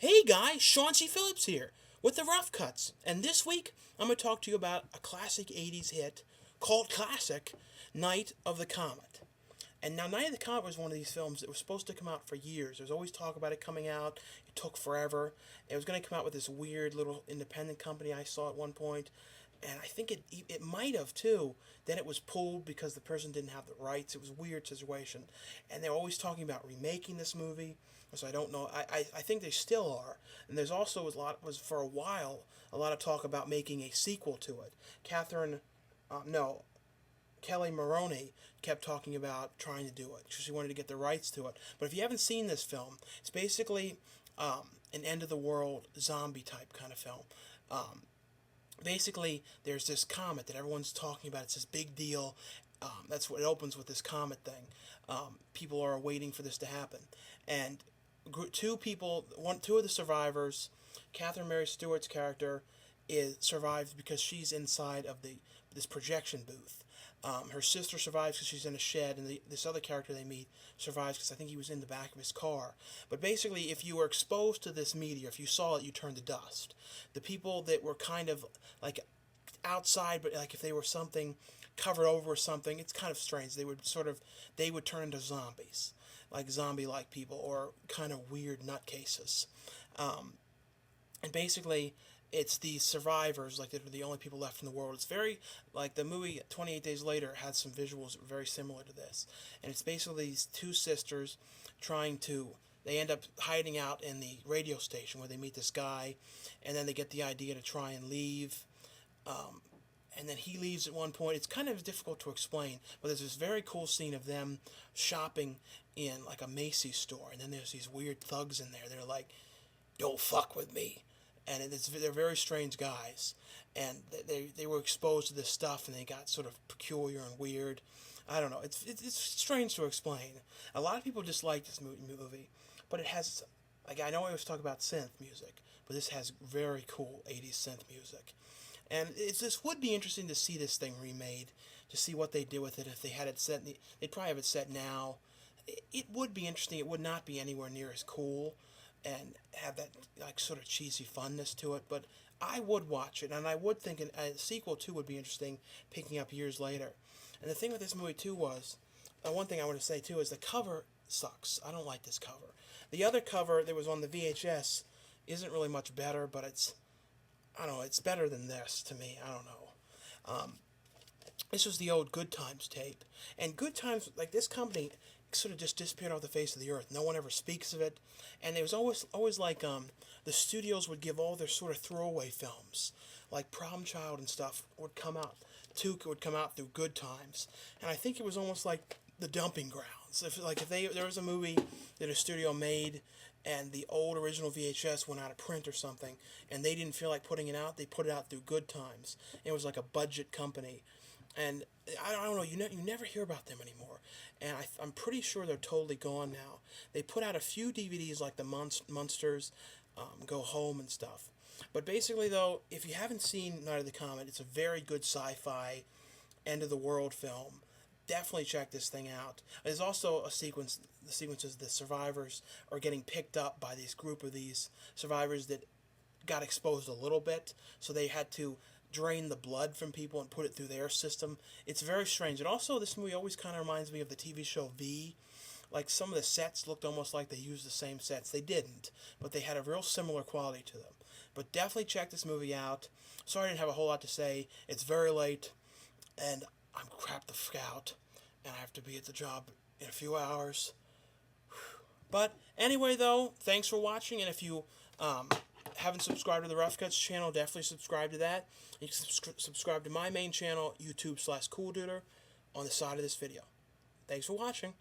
Hey guys, Sean C. Phillips here with the Rough Cuts, and this week I'm going to talk to you about a classic 80s hit called classic Night of the Comet. And now, Night of the Comet was one of these films that was supposed to come out for years. There was always talk about it coming out. It took forever. It was going to come out with this weird little independent company I saw at one point, and I think it might have too. Then it was pulled because the person didn't have the rights. It was a weird situation, and they're always talking about remaking this movie. So I don't know. I think they still are. And there's also was for a while a lot of talk about making a sequel to it. Catherine, no, Kelly Maroney kept talking about trying to do it. She wanted to get the rights to it. But if you haven't seen this film, it's basically an end of the world zombie type kind of film. Basically, there's this comet that everyone's talking about. It's this big deal. That's what it opens with, this comet thing. People are waiting for this to happen, and two of the survivors, Catherine Mary Stewart's character, is survives because she's inside of this projection booth. Her sister survives because she's in a shed, and this other character they meet survives because I think he was in the back of his car. But basically, if you were exposed to this meteor, if you saw it, you turned to dust. The people that were kind of like outside, but like if they were something covered over or something, it's kind of strange. They would turn into zombies, like zombie-like people, or kind of weird nutcases. And basically, it's these survivors, like they're the only people left in the world. It's very, like the movie 28 Days Later had some visuals very similar to this. And it's basically these two sisters they end up hiding out in the radio station where they meet this guy, and then they get the idea to try and leave. And then he leaves at one point. It's kind of difficult to explain, but there's this very cool scene of them shopping in like a Macy's store, and then there's these weird thugs in there. They're like, "Don't fuck with me," and they're very strange guys, and they were exposed to this stuff, and they got sort of peculiar and weird. I don't know. It's strange to explain. A lot of people dislike this movie, but it has, like, I know I was talking about synth music, but this has very cool 80s synth music. And this would be interesting to see this thing remade, to see what they did with it. If they had it set, they'd probably have it set now. It would be interesting. It would not be anywhere near as cool, and have that like sort of cheesy funness to it. But I would watch it, and I would think a sequel too would be interesting, picking up years later. And the thing with this movie too was, one thing I want to say too is the cover sucks. I don't like this cover. The other cover that was on the VHS isn't really much better, but I don't know, it's better than this to me. I don't know. This was the old Good Times tape. And Good Times, like this company, sort of just disappeared off the face of the earth. No one ever speaks of it. And it was always like the studios would give all their sort of throwaway films, like Prom Child and stuff, would come out. Tuke would come out through Good Times. And I think it was almost like the dumping grounds. If there was a movie that a studio made, and the old original VHS went out of print or something, and they didn't feel like putting it out, they put it out through Good Times. It was like a budget company, and I don't know, you never hear about them anymore, and I'm pretty sure they're totally gone now. They put out a few DVDs like the Munsters, Go Home and stuff, but basically though, if you haven't seen Night of the Comet, it's a very good sci-fi end of the world film. Definitely check this thing out. There's also the sequences the survivors are getting picked up by this group of these survivors that got exposed a little bit, so they had to drain the blood from people and put it through their system. It's very strange. And also, this movie always kind of reminds me of the TV show V. Like, some of the sets looked almost like they used the same sets. They didn't, but they had a real similar quality to them. But definitely check this movie out. Sorry I didn't have a whole lot to say. It's very late, and I'm crapped the fuck out, and I have to be at the job in a few hours. But anyway, though, thanks for watching, and if you haven't subscribed to the Rough Cuts channel, definitely subscribe to that. You can subscribe to my main channel, YouTube/CoolDuder, on the side of this video. Thanks for watching.